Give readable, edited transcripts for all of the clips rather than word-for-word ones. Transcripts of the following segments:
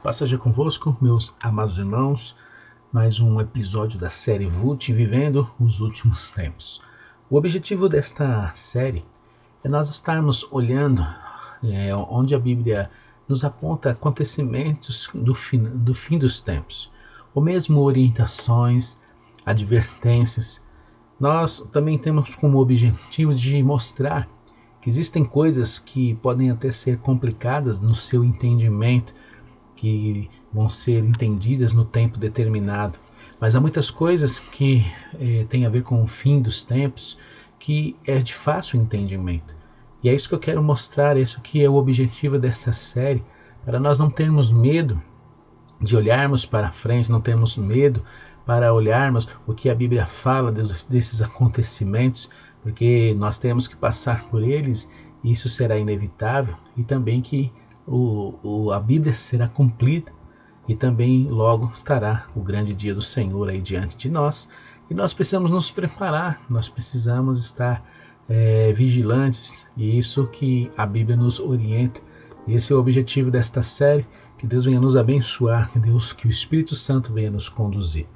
Paz seja convosco, meus amados irmãos, mais um episódio da série VUT, Vivendo os Últimos Tempos. O objetivo desta série é nós estarmos olhando onde a Bíblia nos aponta acontecimentos do fim dos tempos, ou mesmo orientações, advertências. Nós também temos como objetivo de mostrar que existem coisas que podem até ser complicadas no seu entendimento, que vão ser entendidas no tempo determinado. Mas há muitas coisas que têm a ver com o fim dos tempos, que é de fácil entendimento. E é isso que eu quero mostrar, isso que é o objetivo dessa série, para nós não termos medo de olharmos para frente, não termos medo para olharmos o que a Bíblia fala desses acontecimentos, porque nós temos que passar por eles, e isso será inevitável, e também que a Bíblia será cumprida e também logo estará o grande dia do Senhor aí diante de nós, e nós precisamos nos preparar, nós precisamos estar vigilantes, e isso que a Bíblia nos orienta. E esse é o objetivo desta série. Que Deus venha nos abençoar, que o Espírito Santo venha nos conduzir.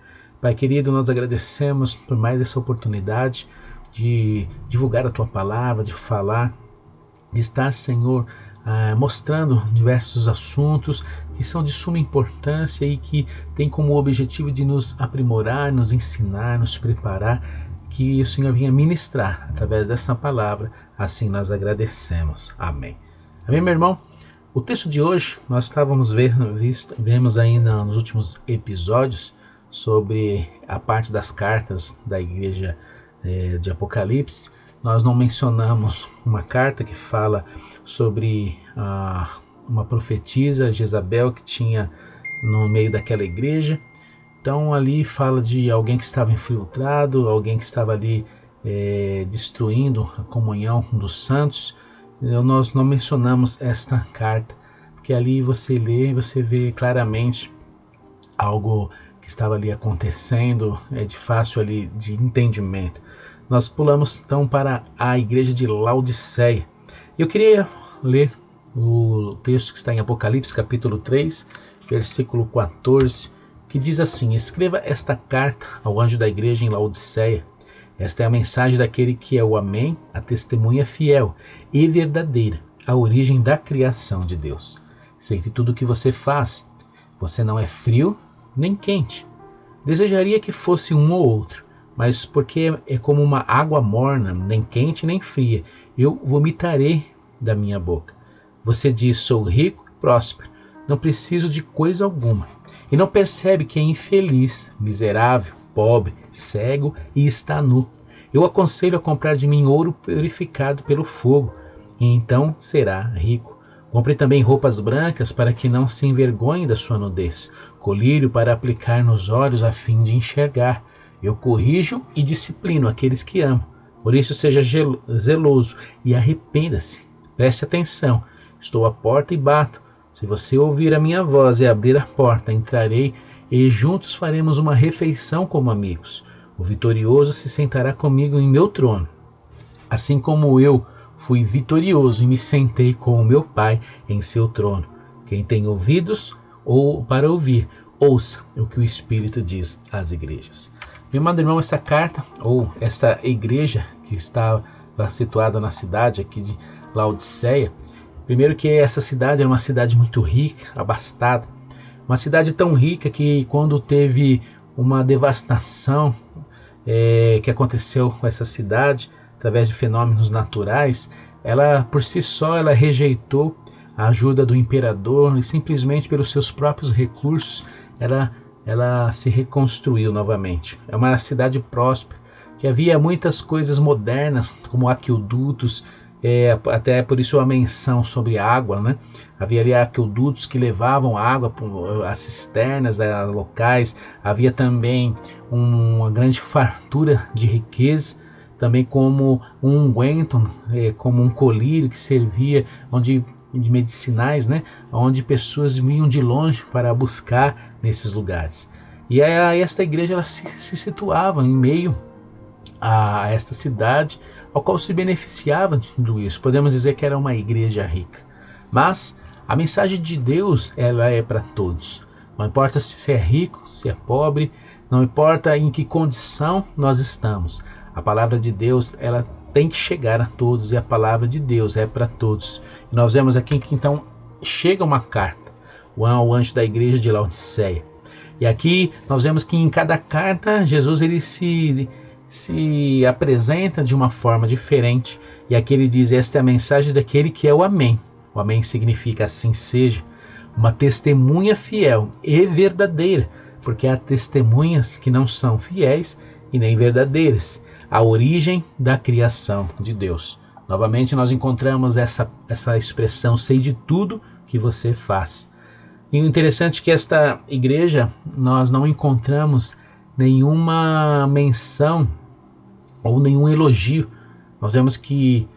Pai querido, nós agradecemos por mais essa oportunidade de divulgar a Tua palavra, de falar, de estar, Senhor, mostrando diversos assuntos que são de suma importância e que tem como objetivo de nos aprimorar, nos ensinar, nos preparar, que o Senhor venha ministrar através dessa palavra. Assim nós agradecemos. Amém. Amém, meu irmão? O texto de hoje, nós estávamos vemos ainda nos últimos episódios sobre a parte das cartas da igreja de Apocalipse. Nós não mencionamos uma carta que fala sobre uma profetisa, Jezabel, que tinha no meio daquela igreja. Então ali fala de alguém que estava infiltrado, alguém que estava ali destruindo a comunhão dos santos. Nós não mencionamos esta carta, porque ali você lê e você vê claramente algo que estava ali acontecendo, é de fácil ali de entendimento. Nós pulamos então para a igreja de Laodiceia. Eu queria ler o texto que está em Apocalipse capítulo 3, versículo 14, que diz assim: escreva esta carta ao anjo da igreja em Laodiceia. Esta é a mensagem daquele que é o Amém, a testemunha fiel e verdadeira, a origem da criação de Deus. Sei que tudo o que você faz, você não é frio nem quente. Desejaria que fosse um ou outro, mas porque é como uma água morna, nem quente nem fria, eu vomitarei da minha boca. Você diz: sou rico e próspero, não preciso de coisa alguma, e não percebe que é infeliz, miserável, pobre, cego e está nu. Eu aconselho a comprar de mim ouro purificado pelo fogo, e então será rico. Compre também roupas brancas para que não se envergonhe da sua nudez, colírio para aplicar nos olhos a fim de enxergar. Eu corrijo e disciplino aqueles que amo. Por isso seja zeloso e arrependa-se. Preste atenção, estou à porta e bato. Se você ouvir a minha voz e abrir a porta, entrarei e juntos faremos uma refeição como amigos. O vitorioso se sentará comigo em meu trono, assim como eu fui vitorioso e me sentei com o meu Pai em seu trono. Quem tem ouvidos ou para ouvir, ouça o que o Espírito diz às igrejas. Meu amado irmão, esta carta, ou esta igreja que estava situada na cidade aqui de Laodiceia, primeiro que essa cidade era uma cidade muito rica, abastada, uma cidade tão rica que quando teve uma devastação que aconteceu com essa cidade, através de fenômenos naturais, ela por si só ela rejeitou a ajuda do imperador e simplesmente pelos seus próprios recursos ela se reconstruiu novamente. É uma cidade próspera, que havia muitas coisas modernas, como aquedutos, até por isso a menção sobre água, né? Havia ali aquedutos que levavam água às cisternas locais. Havia também uma grande fartura de riqueza, também como um unguento, como um colírio que servia de medicinais, né? Onde pessoas vinham de longe para buscar nesses lugares. E esta igreja ela se situava em meio a esta cidade, ao qual se beneficiava de tudo isso. Podemos dizer que era uma igreja rica. Mas A mensagem de Deus, ela é para todos. Não importa se é rico, se é pobre, não importa em que condição nós estamos. A palavra de Deus, ela tem que chegar a todos, e a palavra de Deus é para todos. E nós vemos aqui que então chega uma carta ao anjo da igreja de Laodiceia. E aqui nós vemos que em cada carta Jesus ele se apresenta de uma forma diferente. E aqui ele diz: esta é a mensagem daquele que é o Amém. O Amém significa assim seja, uma testemunha fiel e verdadeira, porque há testemunhas que não são fiéis e nem verdadeiras. A origem da criação de Deus. Novamente nós encontramos essa expressão: sei de tudo que você faz. E o interessante é que esta igreja, nós não encontramos nenhuma menção ou nenhum elogio. Nós vemos que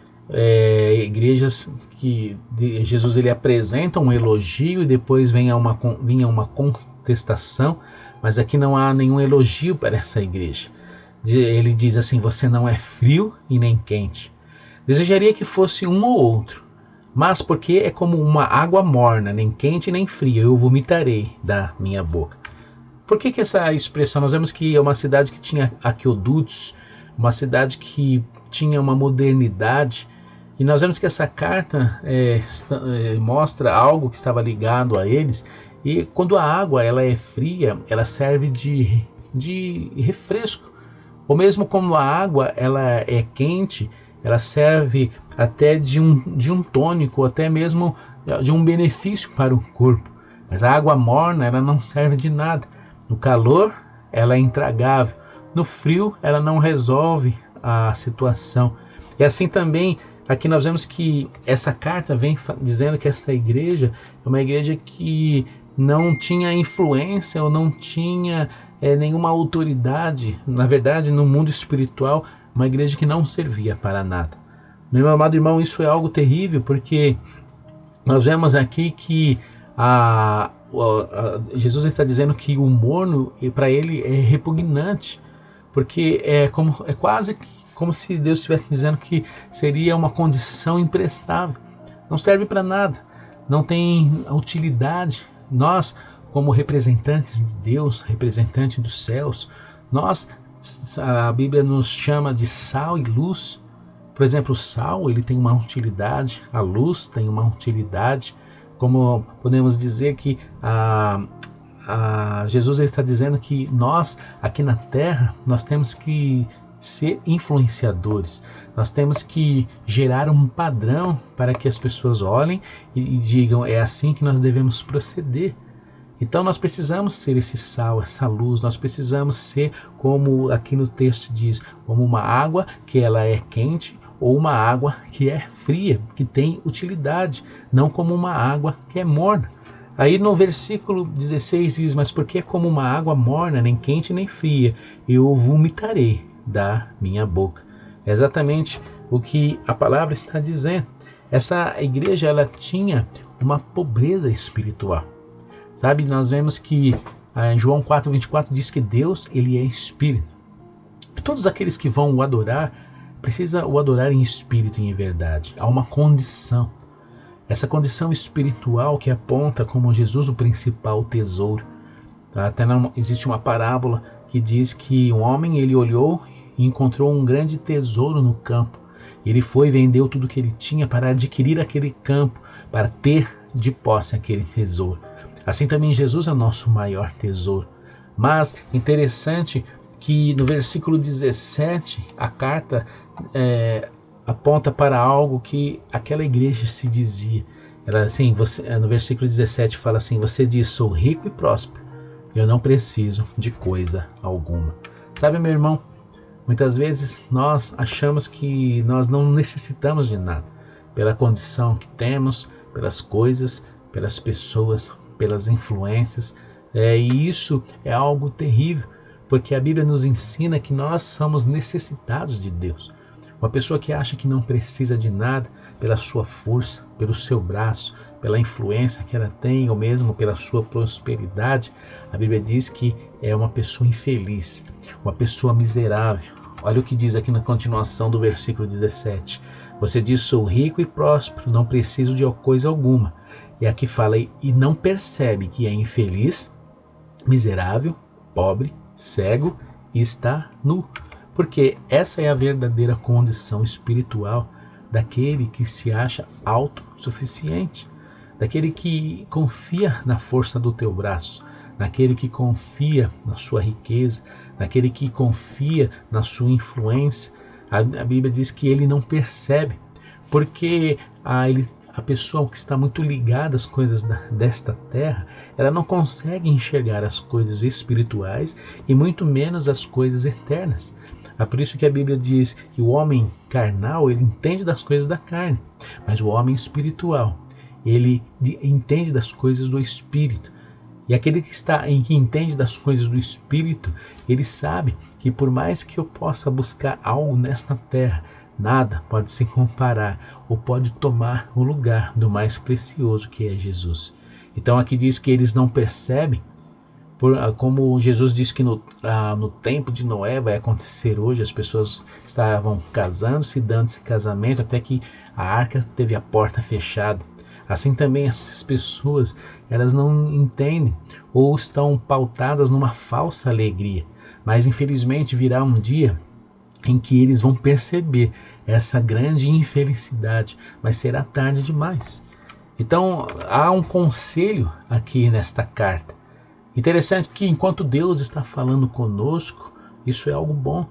igrejas que Jesus ele apresenta um elogio e depois vinha uma contestação, mas aqui não há nenhum elogio para essa igreja. Ele diz assim: você não é frio e nem quente. Desejaria que fosse um ou outro, mas porque é como uma água morna, nem quente nem fria, eu vomitarei da minha boca. Por que essa expressão? Nós vemos que é uma cidade que tinha aquedutos, uma cidade que tinha uma modernidade, e nós vemos que essa carta mostra algo que estava ligado a eles. E quando a água ela é fria, ela serve de refresco, ou mesmo quando a água ela é quente, ela serve até de um tônico, até mesmo de um benefício para o corpo. Mas a água morna, ela não serve de nada. No calor, ela é intragável. No frio, ela não resolve a situação. E assim também, aqui nós vemos que essa carta vem dizendo que esta igreja é uma igreja que não tinha influência ou não tinha nenhuma autoridade. Na verdade, no mundo espiritual, uma igreja que não servia para nada. Meu amado irmão, isso é algo terrível, porque nós vemos aqui que Jesus está dizendo que o morno para ele é repugnante, porque é quase como se Deus estivesse dizendo que seria uma condição imprestável. Não serve para nada, não tem utilidade. Nós, como representantes de Deus, representantes dos céus, a Bíblia nos chama de sal e luz. Por exemplo, o sal ele tem uma utilidade, a luz tem uma utilidade. Como podemos dizer que Jesus ele está dizendo que nós, aqui na terra, nós temos que ser influenciadores. Nós temos que gerar um padrão para que as pessoas olhem e digam: é assim que nós devemos proceder. Então nós precisamos ser esse sal, essa luz. Nós precisamos ser, como aqui no texto diz, como uma água que ela é quente, ou uma água que é fria, que tem utilidade, não como uma água que é morna. Aí no versículo 16 diz: mas porque é como uma água morna, nem quente nem fria, eu vomitarei da minha boca. É exatamente o que a palavra está dizendo. Essa igreja ela tinha uma pobreza espiritual. Sabe, nós vemos que em João 4:24 diz que Deus ele é espírito. E todos aqueles que vão o adorar, precisa o adorar em espírito e em verdade. Há uma condição. Essa condição espiritual que aponta como Jesus o principal tesouro. Até existe uma parábola que diz que um homem ele olhou e encontrou um grande tesouro no campo. Ele foi e vendeu tudo que ele tinha para adquirir aquele campo, para ter de posse aquele tesouro. Assim também Jesus é o nosso maior tesouro. Mas interessante que no versículo 17 a carta aponta para algo que aquela igreja se dizia. Ela, assim, no versículo 17 fala assim: você diz, sou rico e próspero, eu não preciso de coisa alguma. Sabe, meu irmão, muitas vezes nós achamos que nós não necessitamos de nada, pela condição que temos, pelas coisas, pelas pessoas, pelas influências, e isso é algo terrível, porque a Bíblia nos ensina que nós somos necessitados de Deus. Uma pessoa que acha que não precisa de nada, pela sua força, pelo seu braço, pela influência que ela tem, ou mesmo pela sua prosperidade, a Bíblia diz que é uma pessoa infeliz, uma pessoa miserável. Olha o que diz aqui na continuação do versículo 17. Você diz, sou rico e próspero, não preciso de coisa alguma. E aqui fala e não percebe que é infeliz, miserável, pobre, cego e está nu. Porque essa é a verdadeira condição espiritual daquele que se acha autossuficiente, daquele que confia na força do teu braço, daquele que confia na sua riqueza, daquele que confia na sua influência. A Bíblia diz que ele não percebe, porque a pessoa que está muito ligada às coisas desta terra, ela não consegue enxergar as coisas espirituais e muito menos as coisas eternas. É por isso que a Bíblia diz que o homem carnal, ele entende das coisas da carne, mas o homem espiritual, ele entende das coisas do Espírito. E aquele que entende das coisas do Espírito, ele sabe que por mais que eu possa buscar algo nesta terra, nada pode se comparar ou pode tomar o lugar do mais precioso que é Jesus. Então aqui diz que eles não percebem, como Jesus disse que no tempo de Noé vai acontecer hoje, as pessoas estavam casando-se, dando-se casamento, até que a arca teve a porta fechada. Assim também essas pessoas, elas não entendem ou estão pautadas numa falsa alegria. Mas infelizmente virá um dia em que eles vão perceber essa grande infelicidade, mas será tarde demais. Então há um conselho aqui nesta carta. Interessante que enquanto Deus está falando conosco, isso é algo bom,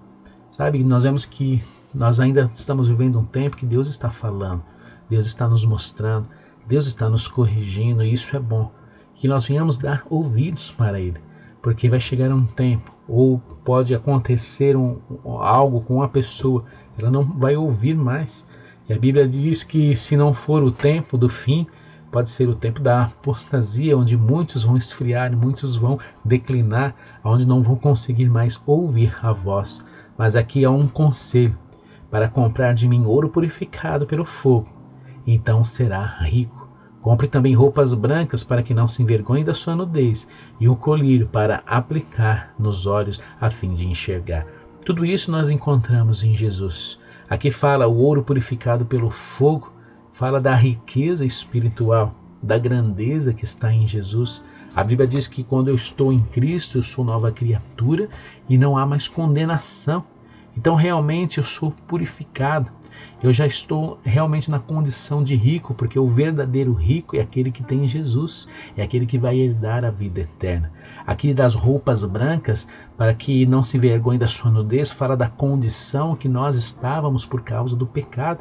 sabe? Nós vemos que nós ainda estamos vivendo um tempo que Deus está falando, Deus está nos mostrando, Deus está nos corrigindo, e isso é bom, que nós venhamos dar ouvidos para Ele, porque vai chegar um tempo, ou pode acontecer algo com uma pessoa, ela não vai ouvir mais, e a Bíblia diz que se não for o tempo do fim, pode ser o tempo da apostasia, onde muitos vão esfriar, muitos vão declinar, onde não vão conseguir mais ouvir a voz. Mas aqui há um conselho: para comprar de mim ouro purificado pelo fogo, então será rico. Compre também roupas brancas para que não se envergonhe da sua nudez, e um colírio para aplicar nos olhos a fim de enxergar. Tudo isso nós encontramos em Jesus. Aqui fala o ouro purificado pelo fogo, fala da riqueza espiritual, da grandeza que está em Jesus. A Bíblia diz que quando eu estou em Cristo, eu sou nova criatura e não há mais condenação. Então realmente eu sou purificado. Eu já estou realmente na condição de rico, porque o verdadeiro rico é aquele que tem Jesus, é aquele que vai herdar a vida eterna. Aqui das roupas brancas, para que não se envergonhe da sua nudez, fala da condição que nós estávamos por causa do pecado.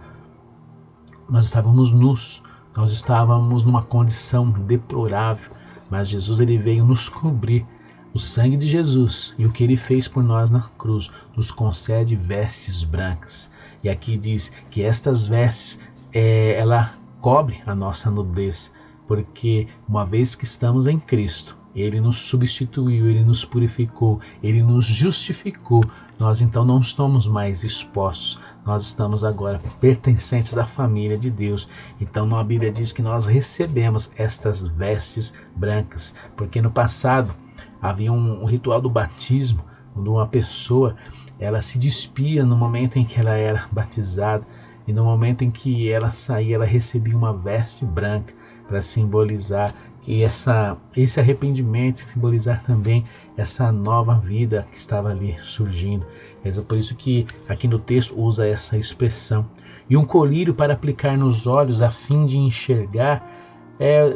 Nós estávamos nus, nós estávamos numa condição deplorável, mas Jesus ele veio nos cobrir. O sangue de Jesus e o que ele fez por nós na cruz nos concede vestes brancas. E aqui diz que estas vestes, ela cobre a nossa nudez, porque uma vez que estamos em Cristo, Ele nos substituiu, Ele nos purificou, Ele nos justificou. Nós então não estamos mais expostos, nós estamos agora pertencentes à família de Deus. Então a Bíblia diz que nós recebemos estas vestes brancas, porque no passado havia um ritual do batismo, onde uma pessoa ela se despia no momento em que ela era batizada, e no momento em que ela saía, ela recebia uma veste branca para simbolizar que esse arrependimento, simbolizar também essa nova vida que estava ali surgindo. É por isso que aqui no texto usa essa expressão. E um colírio para aplicar nos olhos a fim de enxergar,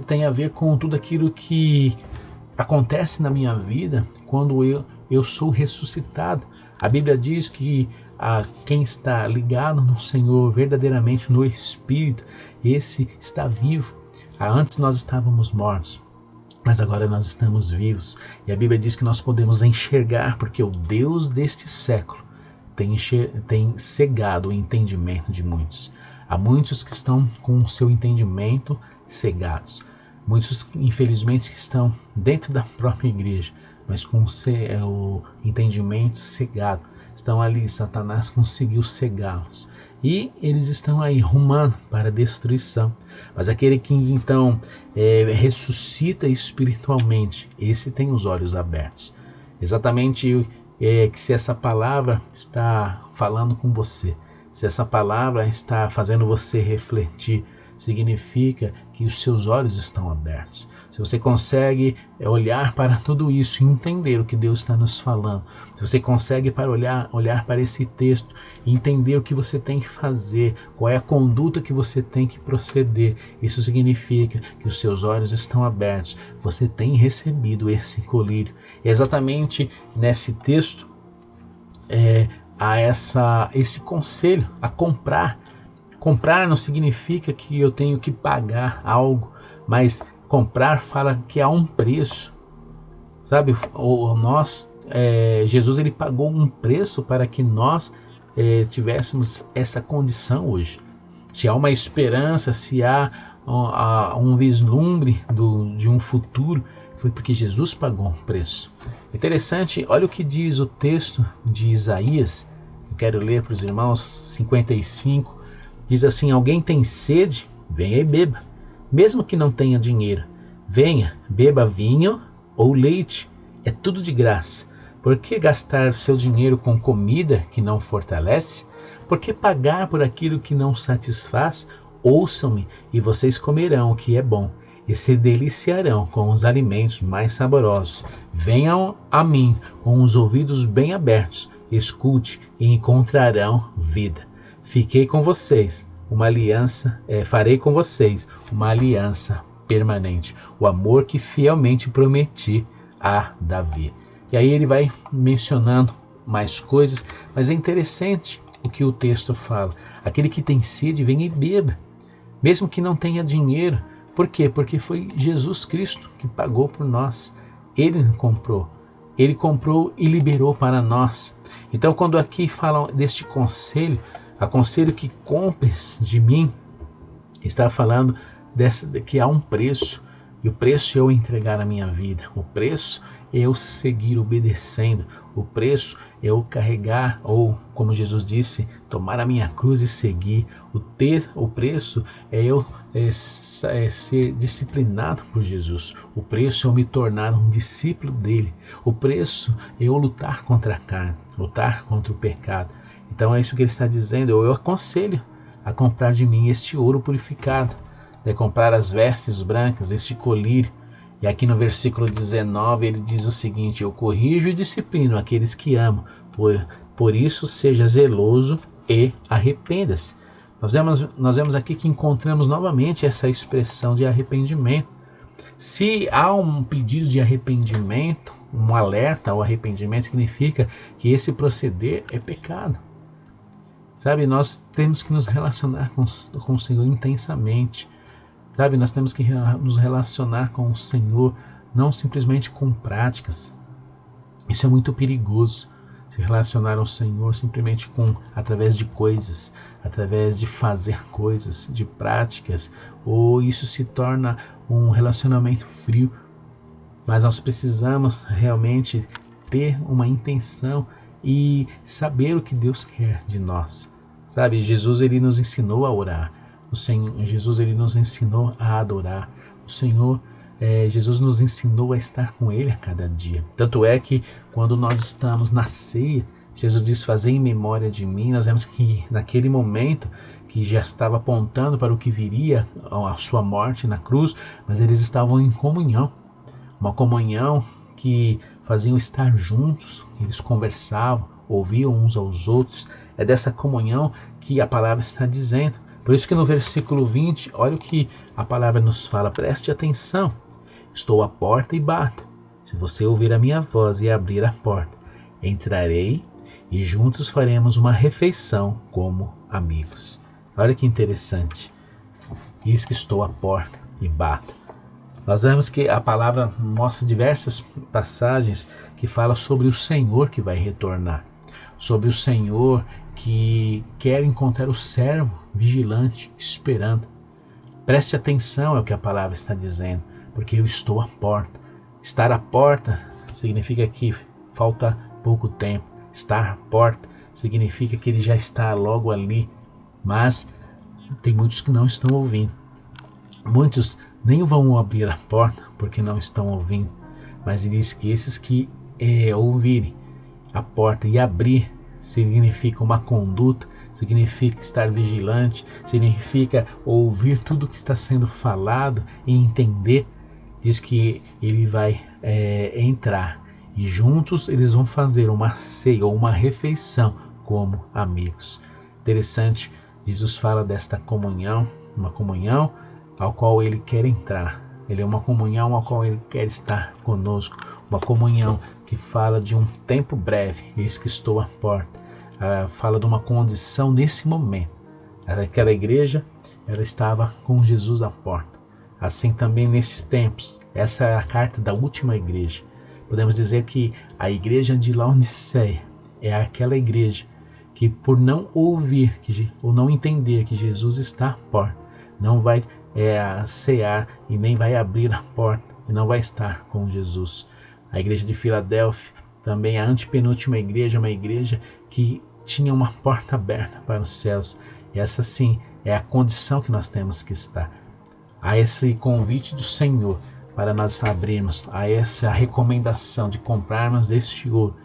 tem a ver com tudo aquilo que acontece na minha vida quando eu sou ressuscitado. A Bíblia diz que quem está ligado no Senhor, verdadeiramente no Espírito, esse está vivo. Antes nós estávamos mortos, mas agora nós estamos vivos. E a Bíblia diz que nós podemos enxergar, porque o Deus deste século tem cegado o entendimento de muitos. Há muitos que estão com o seu entendimento cegados. Muitos, infelizmente, que estão dentro da própria igreja, mas com o entendimento cegado. Estão ali, Satanás conseguiu cegá-los. E eles estão aí rumando para a destruição. Mas aquele que então ressuscita espiritualmente, esse tem os olhos abertos. Exatamente que se essa palavra está falando com você, se essa palavra está fazendo você refletir, significa que os seus olhos estão abertos. Se você consegue olhar para tudo isso e entender o que Deus está nos falando, se você consegue olhar para esse texto e entender o que você tem que fazer, qual é a conduta que você tem que proceder, isso significa que os seus olhos estão abertos, você tem recebido esse colírio. E exatamente nesse texto há esse conselho a comprar. Comprar não significa que eu tenho que pagar algo, mas comprar fala que há um preço, sabe? Jesus ele pagou um preço para que nós tivéssemos essa condição hoje. Se há uma esperança, se há um vislumbre de um futuro, foi porque Jesus pagou um preço. Interessante, olha o que diz o texto de Isaías. Eu quero ler para os irmãos 55. Diz assim: alguém tem sede? Venha e beba. Mesmo que não tenha dinheiro, venha, beba vinho ou leite. É tudo de graça. Por que gastar seu dinheiro com comida que não fortalece? Por que pagar por aquilo que não satisfaz? Ouçam-me e vocês comerão o que é bom e se deliciarão com os alimentos mais saborosos. Venham a mim com os ouvidos bem abertos, escute e encontrarão vida. Fiquei com vocês, farei com vocês uma aliança permanente, o amor que fielmente prometi a Davi. E aí ele vai mencionando mais coisas, mas é interessante o que o texto fala. Aquele que tem sede, venha e beba, mesmo que não tenha dinheiro. Por quê? Porque foi Jesus Cristo que pagou por nós. Ele comprou e liberou para nós. Então, quando aqui falam deste conselho, aconselho que compres de mim, está falando que há um preço, e o preço é eu entregar a minha vida, o preço é eu seguir obedecendo, o preço é eu carregar, ou como Jesus disse, tomar a minha cruz e seguir. O preço é eu ser disciplinado por Jesus, o preço é eu me tornar um discípulo dele, o preço é eu lutar contra a carne, lutar contra o pecado. Então é isso que ele está dizendo. Eu aconselho a comprar de mim este ouro purificado, comprar as vestes brancas, este colírio. E aqui no versículo 19 ele diz o seguinte: eu corrijo e disciplino aqueles que amo, por isso seja zeloso e arrependa-se. Nós vemos aqui que encontramos novamente essa expressão de arrependimento. Se há um pedido de arrependimento, um alerta ao arrependimento, significa que esse proceder é pecado. Sabe, nós temos que nos relacionar com o Senhor intensamente. Sabe, nós temos que nos relacionar com o Senhor, não simplesmente com práticas. Isso é muito perigoso. Se relacionar ao Senhor simplesmente através de coisas, através de fazer coisas, de práticas, ou isso se torna um relacionamento frio. Mas nós precisamos realmente ter uma intenção e saber o que Deus quer de nós. Sabe, Jesus ele nos ensinou a orar. Jesus ele nos ensinou a adorar. Jesus nos ensinou a estar com Ele a cada dia. Tanto é que quando nós estamos na ceia, Jesus diz: fazer em memória de mim. Nós vemos que naquele momento que já estava apontando para o que viria, a sua morte na cruz, mas eles estavam em comunhão. Uma comunhão que faziam estar juntos, eles conversavam, ouviam uns aos outros. É dessa comunhão que a palavra está dizendo. Por isso que no versículo 20, olha o que a palavra nos fala. Preste atenção. Estou à porta e bato. Se você ouvir a minha voz e abrir a porta, entrarei e juntos faremos uma refeição como amigos. Olha que interessante. Diz que estou à porta e bato. Nós vemos que a palavra mostra diversas passagens que falam sobre o Senhor que vai retornar. Sobre o Senhor que quer encontrar o servo vigilante, esperando. Preste atenção, é o que a palavra está dizendo, porque eu estou à porta. Estar à porta significa que falta pouco tempo. Estar à porta significa que ele já está logo ali, mas tem muitos que não estão ouvindo. Muitos nem vão abrir a porta porque não estão ouvindo, mas ele diz que esses que ouvirem a porta e abrir significa uma conduta, significa estar vigilante, significa ouvir tudo que está sendo falado e entender. Diz que ele vai entrar e juntos eles vão fazer uma ceia ou uma refeição como amigos. Interessante, Jesus fala desta comunhão, uma comunhão ao qual ele quer entrar. Ele é uma comunhão ao qual ele quer estar conosco, uma comunhão que fala de um tempo breve, eis que estou à porta. Fala de uma condição nesse momento. Aquela igreja, ela estava com Jesus à porta. Assim também nesses tempos, essa é a carta da última igreja. Podemos dizer que a igreja de Laodiceia é aquela igreja que, por não ouvir ou não entender que Jesus está à porta, não vai cear e nem vai abrir a porta e não vai estar com Jesus. A igreja de Filadélfia, também a antepenúltima igreja, uma igreja que tinha uma porta aberta para os céus. E essa sim é a condição que nós temos que estar. A esse convite do Senhor para nós abrirmos, a essa recomendação de comprarmos este ouro.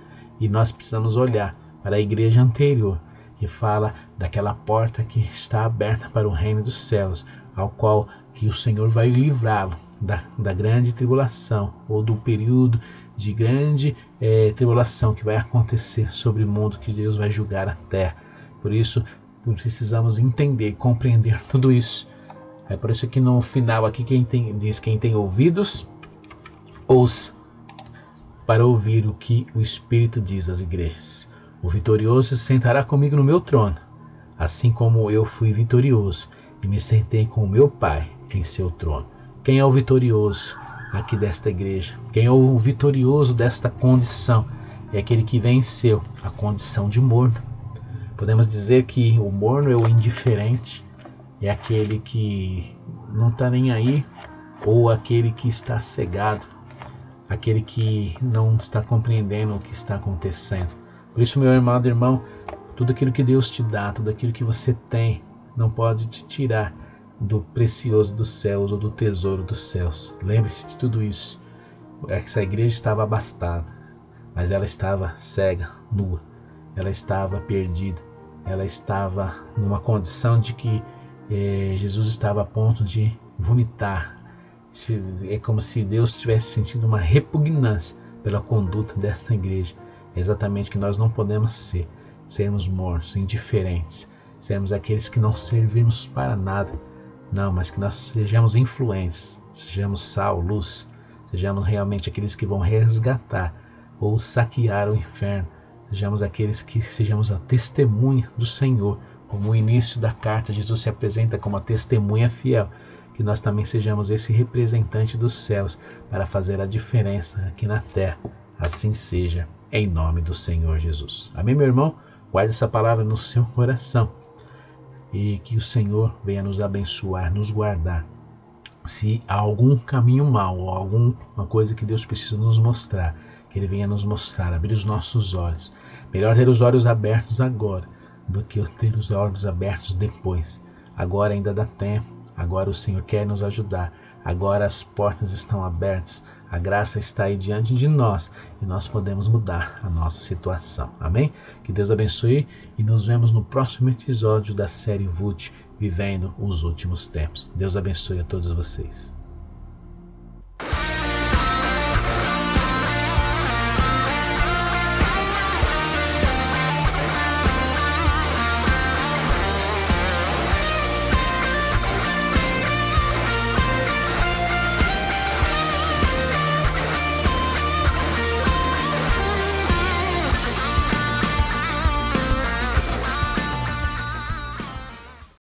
E nós precisamos olhar para a igreja anterior, que fala daquela porta que está aberta para o reino dos céus, ao qual que o Senhor vai livrá-lo da grande tribulação, ou do período de grande tribulação que vai acontecer sobre o mundo, que Deus vai julgar a terra. Por isso, precisamos entender e compreender tudo isso. É por isso que no final aqui quem tem ouvidos, ouça para ouvir o que o Espírito diz às igrejas. O vitorioso se sentará comigo no meu trono, assim como eu fui vitorioso e me sentei com o meu Pai em seu trono. Quem é o vitorioso aqui desta igreja? Quem é o vitorioso desta condição? É aquele que venceu a condição de morno. Podemos dizer que o morno é o indiferente, é aquele que não está nem aí, ou aquele que está cegado, aquele que não está compreendendo o que está acontecendo. Por isso, meu amado irmão, tudo aquilo que Deus te dá, tudo aquilo que você tem, não pode te tirar do precioso dos céus ou do tesouro dos céus. Lembre-se de tudo isso. Essa igreja estava abastada, mas ela estava cega, nua, ela estava perdida, ela estava numa condição de que Jesus estava a ponto de vomitar. É como se Deus estivesse sentindo uma repugnância pela conduta desta igreja. É exatamente o que nós não podemos sermos mortos, indiferentes, sermos aqueles que não servimos para nada. Não, mas que nós sejamos influentes, sejamos sal, luz, sejamos realmente aqueles que vão resgatar ou saquear o inferno, sejamos aqueles que sejamos a testemunha do Senhor. Como o início da carta, Jesus se apresenta como a testemunha fiel, que nós também sejamos esse representante dos céus para fazer a diferença aqui na terra. Assim seja, em nome do Senhor Jesus. Amém, meu irmão? Guarde essa palavra no seu coração e que o Senhor venha nos abençoar, nos guardar. Se há algum caminho mau ou alguma coisa que Deus precisa nos mostrar, que Ele venha nos mostrar, abrir os nossos olhos. Melhor ter os olhos abertos agora do que ter os olhos abertos depois. Agora ainda dá tempo, agora o Senhor quer nos ajudar, agora as portas estão abertas, a graça está aí diante de nós e nós podemos mudar a nossa situação. Amém? Que Deus abençoe e nos vemos no próximo episódio da série VUT, Vivendo os Últimos Tempos. Deus abençoe a todos vocês.